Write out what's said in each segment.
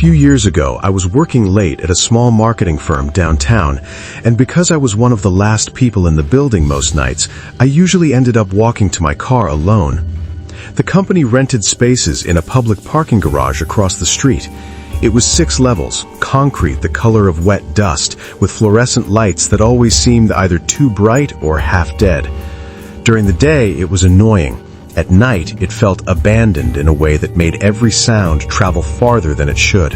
few years ago, I was working late at a small marketing firm downtown, and because I was one of the last people in the building most nights, I usually ended up walking to my car alone. The company rented spaces in a public parking garage across the street. It was 6 levels, concrete the color of wet dust, with fluorescent lights that always seemed either too bright or half dead. During the day, it was annoying. At night, it felt abandoned in a way that made every sound travel farther than it should.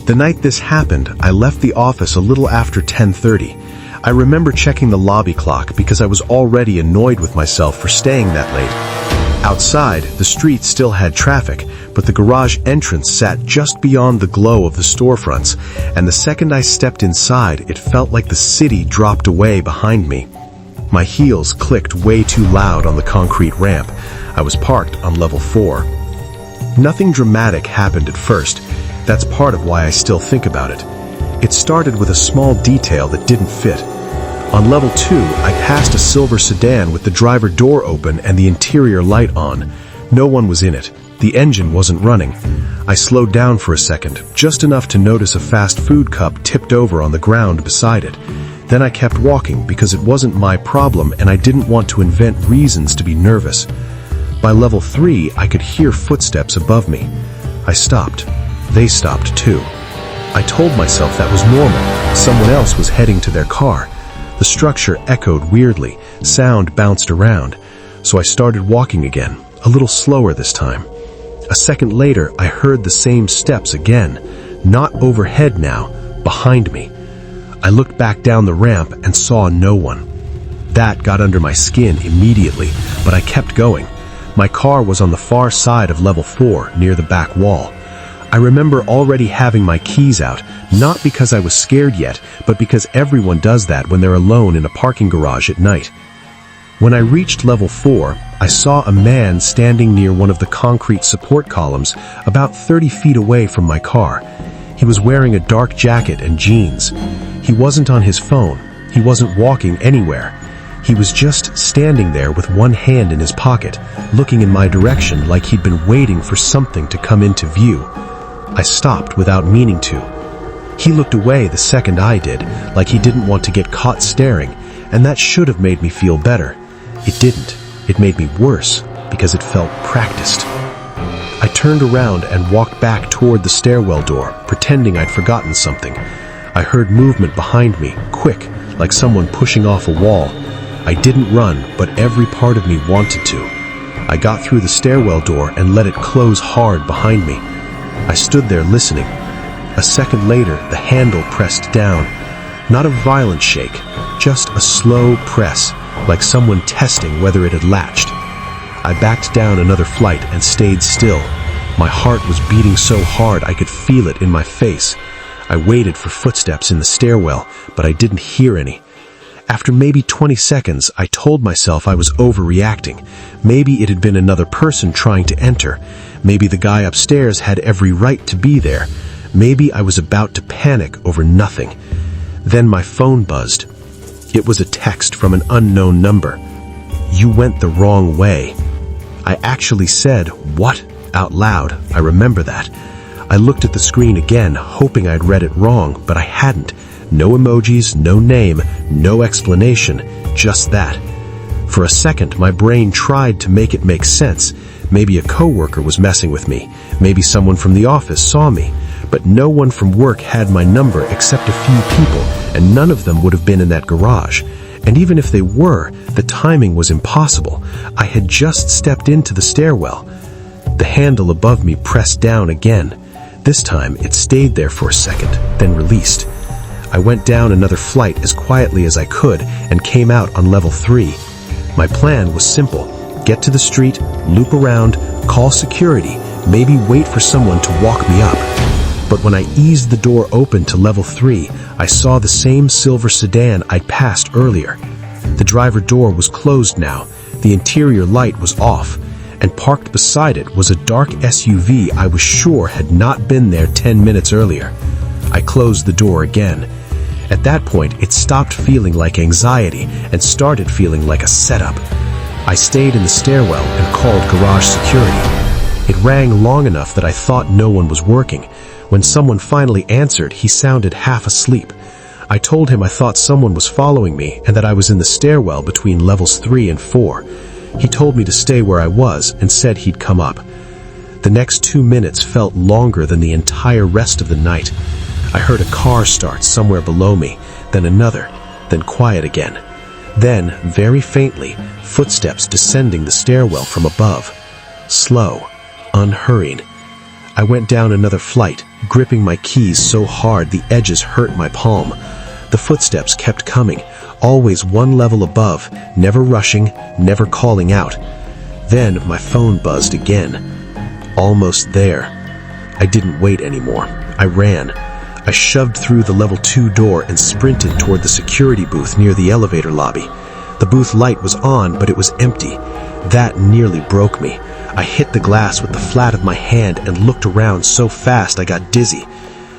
The night this happened, I left the office a little after 10:30. I remember checking the lobby clock because I was already annoyed with myself for staying that late. Outside, the street still had traffic, but the garage entrance sat just beyond the glow of the storefronts, and the second I stepped inside, it felt like the city dropped away behind me. My heels clicked way too loud on the concrete ramp. I was parked on level 4. Nothing dramatic happened at first. That's part of why I still think about it. It started with a small detail that didn't fit. On level 2, I passed a silver sedan with the driver door open and the interior light on. No one was in it. The engine wasn't running. I slowed down for a second, just enough to notice a fast food cup tipped over on the ground beside it. Then I kept walking because it wasn't my problem and I didn't want to invent reasons to be nervous. By level 3, I could hear footsteps above me. I stopped. They stopped too. I told myself that was normal. Someone else was heading to their car. The structure echoed weirdly. Sound bounced around. So I started walking again, a little slower this time. A second later, I heard the same steps again. Not overhead now, behind me. I looked back down the ramp and saw no one. That got under my skin immediately, but I kept going. My car was on the far side of level 4, near the back wall. I remember already having my keys out, not because I was scared yet, but because everyone does that when they're alone in a parking garage at night. When I reached level 4, I saw a man standing near one of the concrete support columns, about 30 feet away from my car. He was wearing a dark jacket and jeans. He wasn't on his phone. He wasn't walking anywhere. He was just standing there with one hand in his pocket, looking in my direction like he'd been waiting for something to come into view. I stopped without meaning to. He looked away the second I did, like he didn't want to get caught staring, and that should have made me feel better. It didn't. It made me worse, because it felt practiced. I turned around and walked back toward the stairwell door, pretending I'd forgotten something. I heard movement behind me, quick, like someone pushing off a wall. I didn't run, but every part of me wanted to. I got through the stairwell door and let it close hard behind me. I stood there listening. A second later, the handle pressed down. Not a violent shake, just a slow press, like someone testing whether it had latched. I backed down another flight and stayed still. My heart was beating so hard I could feel it in my face. I waited for footsteps in the stairwell, but I didn't hear any. After maybe 20 seconds, I told myself I was overreacting. Maybe it had been another person trying to enter. Maybe the guy upstairs had every right to be there. Maybe I was about to panic over nothing. Then my phone buzzed. It was a text from an unknown number. "You went the wrong way." I actually said, "What?" out loud. I remember that. I looked at the screen again, hoping I'd read it wrong, but I hadn't. No emojis, no name, no explanation, just that. For a second, my brain tried to make it make sense. Maybe a coworker was messing with me. Maybe someone from the office saw me. But no one from work had my number except a few people, and none of them would have been in that garage. And even if they were, the timing was impossible. I had just stepped into the stairwell. The handle above me pressed down again. This time, it stayed there for a second, then released. I went down another flight as quietly as I could and came out on level 3. My plan was simple. Get to the street, loop around, call security, maybe wait for someone to walk me up. But when I eased the door open to level 3, I saw the same silver sedan I'd passed earlier. The driver door was closed now, the interior light was off, and parked beside it was a dark SUV I was sure had not been there 10 minutes earlier. I closed the door again. At that point, it stopped feeling like anxiety and started feeling like a setup. I stayed in the stairwell and called garage security. It rang long enough that I thought no one was working. When someone finally answered, he sounded half asleep. I told him I thought someone was following me and that I was in the stairwell between levels 3 and 4. He told me to stay where I was and said he'd come up. The next 2 minutes felt longer than the entire rest of the night. I heard a car start somewhere below me, then another, then quiet again. Then, very faintly, footsteps descending the stairwell from above. Slow, unhurried. I went down another flight, gripping my keys so hard the edges hurt my palm. The footsteps kept coming, always one level above, never rushing, never calling out. Then my phone buzzed again. Almost there. I didn't wait anymore. I ran. I shoved through the level 2 door and sprinted toward the security booth near the elevator lobby. The booth light was on, but it was empty. That nearly broke me. I hit the glass with the flat of my hand and looked around so fast I got dizzy.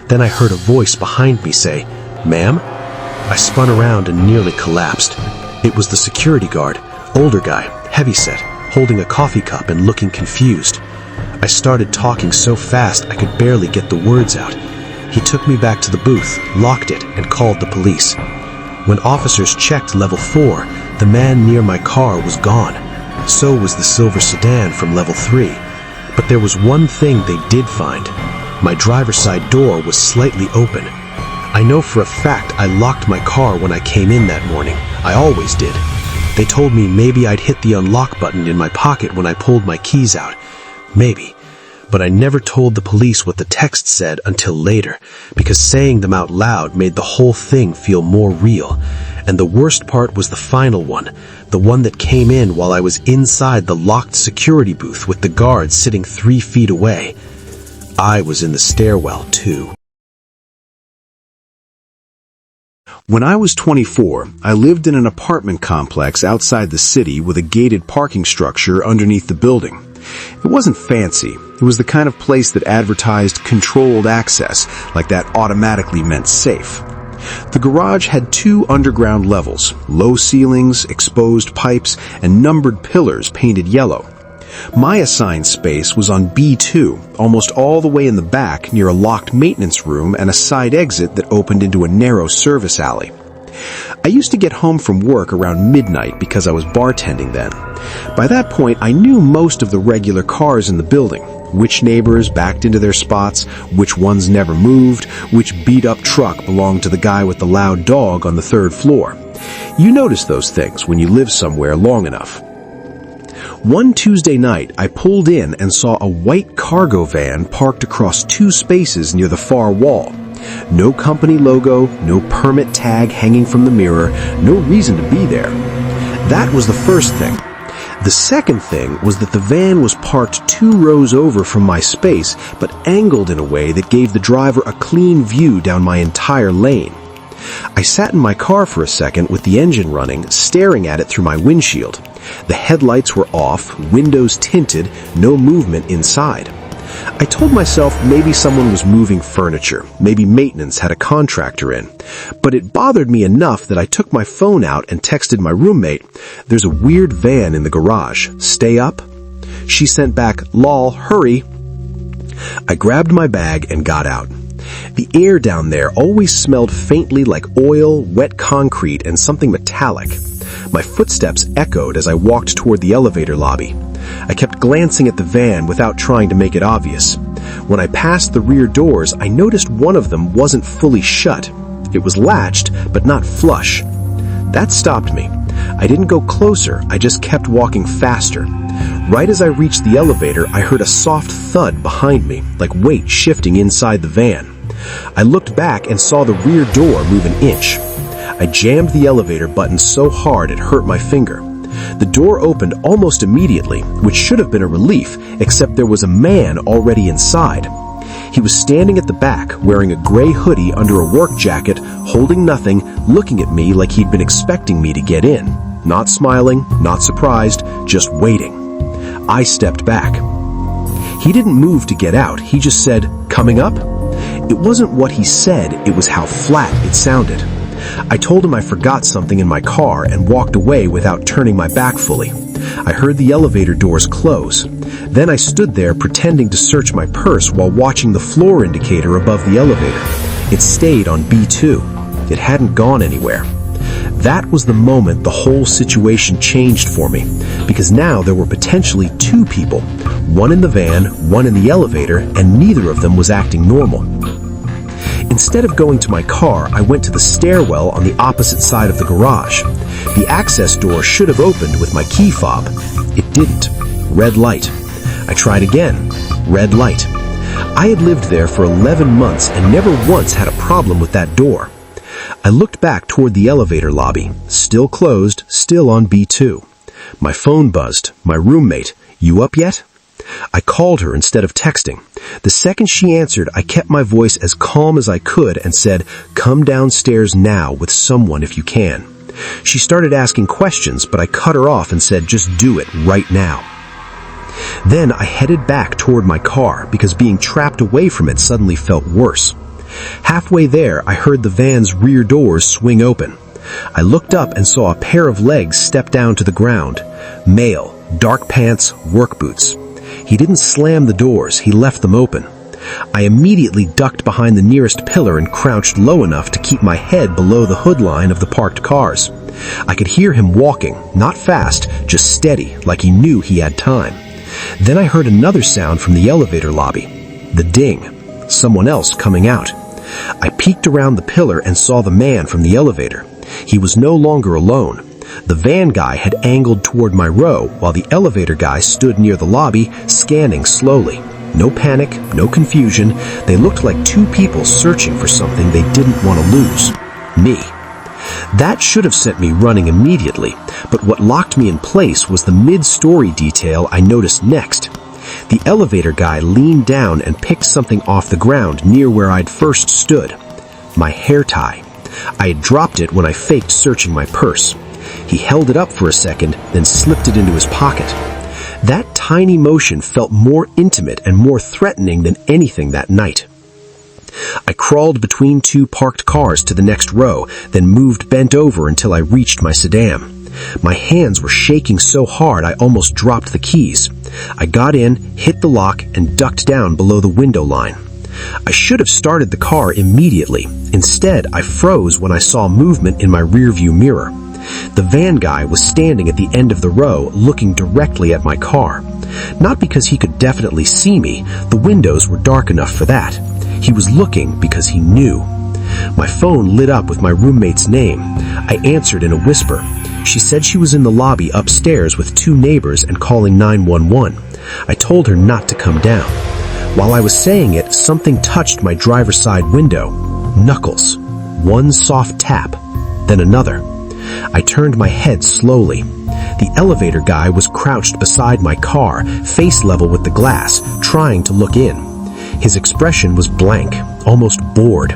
Then I heard a voice behind me say, "Ma'am?" I spun around and nearly collapsed. It was the security guard, older guy, heavyset, holding a coffee cup and looking confused. I started talking so fast I could barely get the words out. He took me back to the booth, locked it, and called the police. When officers checked level 4, the man near my car was gone. So was the silver sedan from level 3. But there was one thing they did find. My driver's side door was slightly open. I know for a fact I locked my car when I came in that morning. I always did. They told me maybe I'd hit the unlock button in my pocket when I pulled my keys out. Maybe. But I never told the police what the text said until later, because saying them out loud made the whole thing feel more real. And the worst part was the final one, the one that came in while I was inside the locked security booth with the guards sitting 3 feet away. I was in the stairwell, too. When I was 24, I lived in an apartment complex outside the city with a gated parking structure underneath the building. It wasn't fancy. It was the kind of place that advertised controlled access, like that automatically meant safe. The garage had 2 underground levels, low ceilings, exposed pipes, and numbered pillars painted yellow. My assigned space was on B2, almost all the way in the back near a locked maintenance room and a side exit that opened into a narrow service alley. I used to get home from work around midnight because I was bartending then. By that point, I knew most of the regular cars in the building, which neighbors backed into their spots, which ones never moved, which beat-up truck belonged to the guy with the loud dog on the 3rd floor. You notice those things when you live somewhere long enough. One Tuesday night, I pulled in and saw a white cargo van parked across 2 spaces near the far wall. No company logo, no permit tag hanging from the mirror, no reason to be there. That was the first thing. The second thing was that the van was parked 2 rows over from my space, but angled in a way that gave the driver a clean view down my entire lane. I sat in my car for a second with the engine running, staring at it through my windshield. The headlights were off, windows tinted, no movement inside. I told myself maybe someone was moving furniture, maybe maintenance had a contractor in. But it bothered me enough that I took my phone out and texted my roommate, "There's a weird van in the garage. Stay up?" She sent back, "Lol, hurry." I grabbed my bag and got out. The air down there always smelled faintly like oil, wet concrete, and something metallic. My footsteps echoed as I walked toward the elevator lobby. I kept glancing at the van without trying to make it obvious. When I passed the rear doors, I noticed one of them wasn't fully shut. It was latched, but not flush. That stopped me. I didn't go closer, I just kept walking faster. Right as I reached the elevator, I heard a soft thud behind me, like weight shifting inside the van. I looked back and saw the rear door move an inch. I jammed the elevator button so hard it hurt my finger. The door opened almost immediately, which should have been a relief, except there was a man already inside. He was standing at the back, wearing a gray hoodie under a work jacket, holding nothing, looking at me like he'd been expecting me to get in. Not smiling, not surprised, just waiting. I stepped back. He didn't move to get out, he just said, "Coming up?" It wasn't what he said, it was how flat it sounded. I told him I forgot something in my car and walked away without turning my back fully. I heard the elevator doors close. Then I stood there pretending to search my purse while watching the floor indicator above the elevator. It stayed on B2. It hadn't gone anywhere. That was the moment the whole situation changed for me, because now there were potentially two people, one in the van, one in the elevator, and neither of them was acting normal. Instead of going to my car, I went to the stairwell on the opposite side of the garage. The access door should have opened with my key fob. It didn't. Red light. I tried again. Red light. I had lived there for 11 months and never once had a problem with that door. I looked back toward the elevator lobby. Still closed, still on B2. My phone buzzed. My roommate. "You up yet?" I called her instead of texting. The second she answered, I kept my voice as calm as I could and said, "Come downstairs now with someone if you can." She started asking questions, but I cut her off and said, "Just do it right now." Then I headed back toward my car because being trapped away from it suddenly felt worse. Halfway there, I heard the van's rear doors swing open. I looked up and saw a pair of legs step down to the ground. Male, dark pants, work boots. He didn't slam the doors, he left them open. I immediately ducked behind the nearest pillar and crouched low enough to keep my head below the hood line of the parked cars. I could hear him walking, not fast, just steady, like he knew he had time. Then I heard another sound from the elevator lobby. The ding. Someone else coming out. I peeked around the pillar and saw the man from the elevator. He was no longer alone. The van guy had angled toward my row, while the elevator guy stood near the lobby, scanning slowly. No panic, no confusion. They looked like two people searching for something they didn't want to lose. Me. That should have sent me running immediately, but what locked me in place was the mid-story detail I noticed next. The elevator guy leaned down and picked something off the ground near where I'd first stood. My hair tie. I had dropped it when I faked searching my purse. He held it up for a second, then slipped it into his pocket. That tiny motion felt more intimate and more threatening than anything that night. I crawled between two parked cars to the next row, then moved bent over until I reached my sedan. My hands were shaking so hard I almost dropped the keys. I got in, hit the lock, and ducked down below the window line. I should have started the car immediately. Instead, I froze when I saw movement in my rearview mirror. The van guy was standing at the end of the row, looking directly at my car. Not because he could definitely see me, the windows were dark enough for that. He was looking because he knew. My phone lit up with my roommate's name. I answered in a whisper. She said she was in the lobby upstairs with two neighbors and calling 911. I told her not to come down. While I was saying it, something touched my driver's side window. Knuckles. One soft tap, then another. I turned my head slowly. The elevator guy was crouched beside my car, face level with the glass, trying to look in. His expression was blank, almost bored.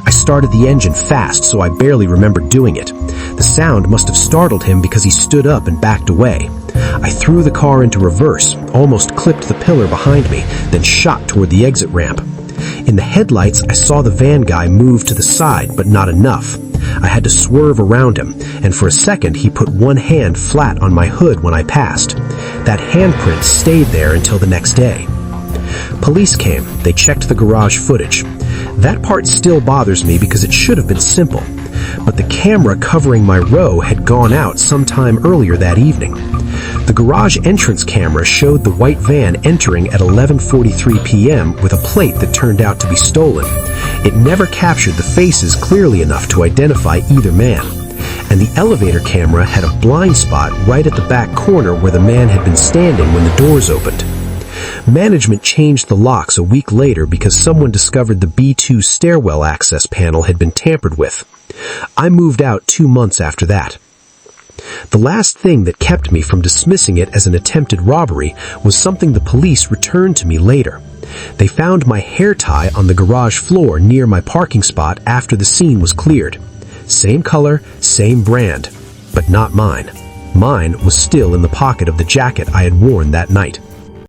I started the engine fast, so I barely remembered doing it. The sound must have startled him because he stood up and backed away. I threw the car into reverse, almost clipped the pillar behind me, then shot toward the exit ramp. In the headlights, I saw the van guy move to the side, but not enough. I had to swerve around him, and for a second he put one hand flat on my hood when I passed. That handprint stayed there until the next day. Police came. They checked the garage footage. That part still bothers me because it should have been simple. But the camera covering my row had gone out sometime earlier that evening. The garage entrance camera showed the white van entering at 11:43 p.m. with a plate that turned out to be stolen. It never captured the faces clearly enough to identify either man. And the elevator camera had a blind spot right at the back corner where the man had been standing when the doors opened. Management changed the locks a week later because someone discovered the B2 stairwell access panel had been tampered with. I moved out 2 months after that. The last thing that kept me from dismissing it as an attempted robbery was something the police returned to me later. They found my hair tie on the garage floor near my parking spot after the scene was cleared. Same color, same brand, but not mine. Mine was still in the pocket of the jacket I had worn that night.